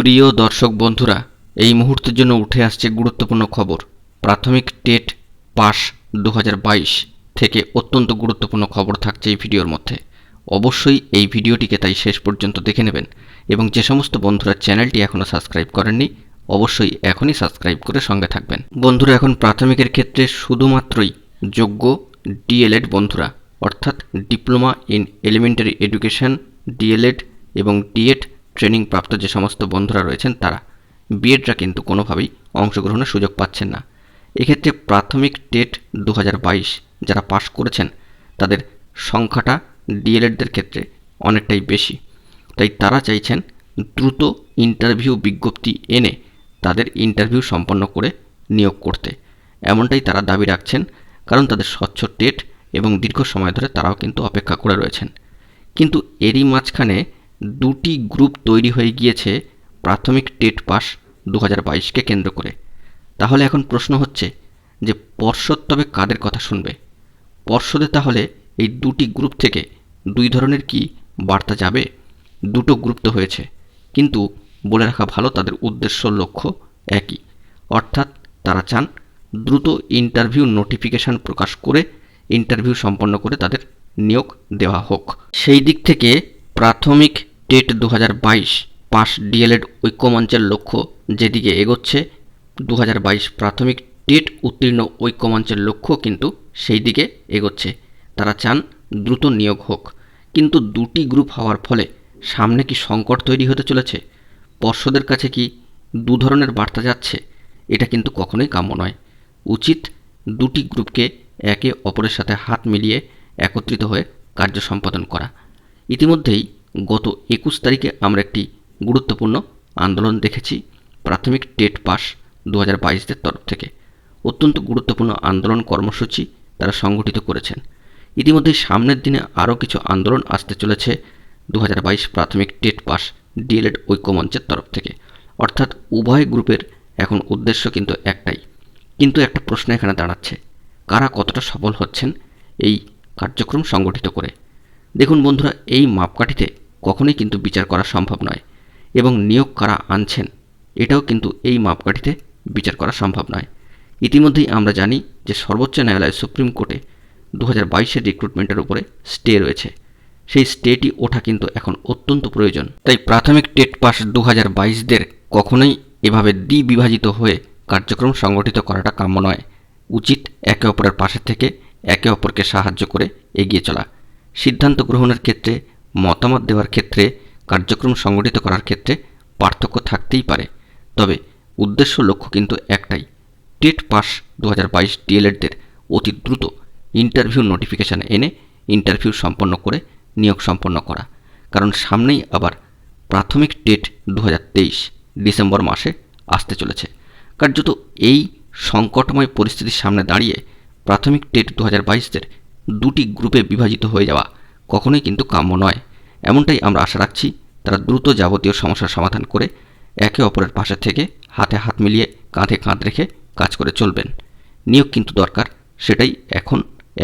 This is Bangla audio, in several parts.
প্রিয় দর্শক বন্ধুরা, এই মুহূর্তের জন্য উঠে আসছে গুরুত্বপূর্ণ খবর। প্রাথমিক টেট পাস 2022 থেকে অত্যন্ত গুরুত্বপূর্ণ খবর থাকছে এই ভিডিওর মধ্যে। অবশ্যই এই ভিডিওটিকে তাই শেষ পর্যন্ত দেখে নেবেন এবং যে সমস্ত বন্ধুরা চ্যানেলটি এখনও সাবস্ক্রাইব করেননি অবশ্যই এখনই সাবস্ক্রাইব করে সঙ্গে থাকবেন। বন্ধুরা, এখন প্রাথমিকের ক্ষেত্রে শুধুমাত্রই যোগ্য D.El.Ed বন্ধুরা, অর্থাৎ diploma in elementary education, D.El.Ed এবং D.Ed ট্রেনিং প্রাপ্ত যে সমস্ত বন্ধুরা রয়েছেন তারা, বিএডরা কিন্তু কোনোভাবেই অংশগ্রহণের সুযোগ পাচ্ছেন না। এক্ষেত্রে প্রাথমিক টেট 2022 যারা পাশ করেছেন তাদের সংখ্যাটা D.El.Edদের ক্ষেত্রে অনেকটাই বেশি, তাই তারা চাইছেন দ্রুত ইন্টারভিউ বিজ্ঞপ্তি এনে তাদের ইন্টারভিউ সম্পন্ন করে নিয়োগ করতে। এমনটাই তারা দাবি রাখছেন, কারণ তাদের স্বচ্ছ টেট এবং দীর্ঘ সময় ধরে তারাও কিন্তু অপেক্ষা করে রয়েছেন। কিন্তু এরই মাঝখানে দুটি গ্রুপ তৈরি হয়ে গিয়েছে প্রাথমিক টেট পাস 2022কে কেন্দ্র করে। তাহলে এখন প্রশ্ন হচ্ছে যে পর্ষদ তবে কাদের কথা শুনবে? পর্ষদে তাহলে এই দুটি গ্রুপ থেকে দুই ধরনের কি বার্তা যাবে? দুটো গ্রুপ তো হয়েছে, কিন্তু বলে রাখা ভালো তাদের উদ্দেশ্য লক্ষ্য একই, অর্থাৎ তারা চান দ্রুত ইন্টারভিউ নোটিফিকেশান প্রকাশ করে ইন্টারভিউ সম্পন্ন করে তাদের নিয়োগ দেওয়া হোক। সেই দিক থেকে প্রাথমিক টেট 2022 পাস D.El.Ed ঐক্যমঞ্চের লক্ষ্য যেদিকে এগোচ্ছে, 2022 প্রাথমিক টেট উত্তীর্ণ ঐক্যমঞ্চের লক্ষ্য কিন্তু সেই দিকে এগোচ্ছে। তারা চান দ্রুত নিয়োগ হোক, কিন্তু দুটি গ্রুপ হওয়ার ফলে সামনে কি সংকট তৈরি হতে চলেছে? পর্ষদের কাছে কি দু ধরনের বার্তা যাচ্ছে? এটা কিন্তু কখনোই কাম্য নয়। উচিত দুটি গ্রুপকে একে অপরের সাথে হাত মিলিয়ে একত্রিত হয়ে কার্য সম্পাদন করা। ইতিমধ্যেই গত 21 তারিখে আমরা একটি গুরুত্বপূর্ণ আন্দোলন দেখেছি প্রাথমিক টেট পাস 2022দের তরফ থেকে। অত্যন্ত গুরুত্বপূর্ণ আন্দোলন কর্মসূচি তারা সংগঠিত করেছেন। ইতিমধ্যেই সামনের দিনে আরও কিছু আন্দোলন আসতে চলেছে 2022 প্রাথমিক টেট পাস D.El.Ed ঐক্যমঞ্চের তরফ থেকে, অর্থাৎ উভয় গ্রুপের এখন উদ্দেশ্য কিন্তু একটাই। কিন্তু একটা প্রশ্ন এখানে দাঁড়াচ্ছে, কারা কতটা সফল হচ্ছেন এই কার্যক্রম সংগঠিত করে? দেখুন বন্ধুরা, এই মাপকাঠিতে কখনোই কিন্তু বিচার করা সম্ভব নয়, এবং নিয়োগ কারা আনছেন এটাও কিন্তু এই মাপকাঠিতে বিচার করা সম্ভব নয়। ইতিমধ্যেই আমরা জানি যে সর্বোচ্চ ন্যায়ালয় সুপ্রিম কোর্টে 2022-এর রিক্রুটমেন্টের উপরে স্টে রয়েছে। সেই স্টেটি ওঠা কিন্তু এখন অত্যন্ত প্রয়োজন। তাই প্রাথমিক টেট পাস 2022দের কখনোই এভাবে দ্বিবিভাজিত হয়ে কার্যক্রম সংগঠিত করাটা কাম্য নয়। উচিত একে অপরের পাশে থেকে একে অপরকে সাহায্য করে এগিয়ে চলা। সিদ্ধান্ত গ্রহণের ক্ষেত্রে, মতামত দেওয়ার ক্ষেত্রে, কার্যক্রম সংগঠিত করার ক্ষেত্রে পার্থক্য থাকতেই পারে, তবে উদ্দেশ্য লক্ষ্য কিন্তু একটাই, টেট পাস 2022 D.El.Edদের অতি দ্রুত ইন্টারভিউ নোটিফিকেশান এনে ইন্টারভিউ সম্পন্ন করে নিয়োগ সম্পন্ন করা। কারণ সামনেই আবার প্রাথমিক টেট 2023 ডিসেম্বর মাসে আসতে চলেছে। কার্যত এই সংকটময় পরিস্থিতির সামনে দাঁড়িয়ে প্রাথমিক টেট 2022দের দুটি গ্রুপে বিভাজিত হয়ে যাওয়া কখনোই কিন্তু কাম্য নয়। এমনটাই আমরা আশা রাখছি তারা দ্রুত যাবতীয় সমস্যার সমাধান করে একে অপরের পাশে থেকে হাতে হাত মিলিয়ে কাঁধে কাঁধ রেখে কাজ করে চলবেন। নিয়োগ কিন্তু দরকার, সেটাই এখন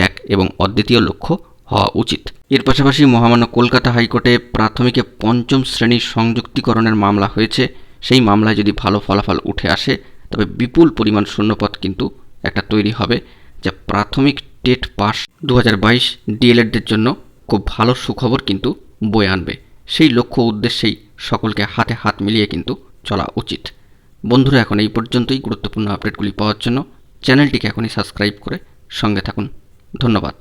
এক এবং অদ্বিতীয় লক্ষ্য হওয়া উচিত। এর পাশাপাশি মহামান্য কলকাতা হাইকোর্টে প্রাথমিকে 5ম শ্রেণীর সংযুক্তিকরণের মামলা হয়েছে। সেই মামলায় যদি ভালো ফলাফল উঠে আসে তবে বিপুল পরিমাণ শূন্যপদ কিন্তু একটা তৈরি হবে, যা প্রাথমিক টেট পাস 2022 D.El.Edদের জন্য খুব ভালো সুখবর কিন্তু বয়ে আনবে। সেই লক্ষ্য উদ্দেশ্যেই সকলকে হাতে হাত মিলিয়ে কিন্তু চলা উচিত। বন্ধুরা, এখন এই পর্যন্তই। গুরুত্বপূর্ণ আপডেটগুলি পাওয়ার জন্য চ্যানেলটিকে এখনই সাবস্ক্রাইব করে সঙ্গে থাকুন। ধন্যবাদ।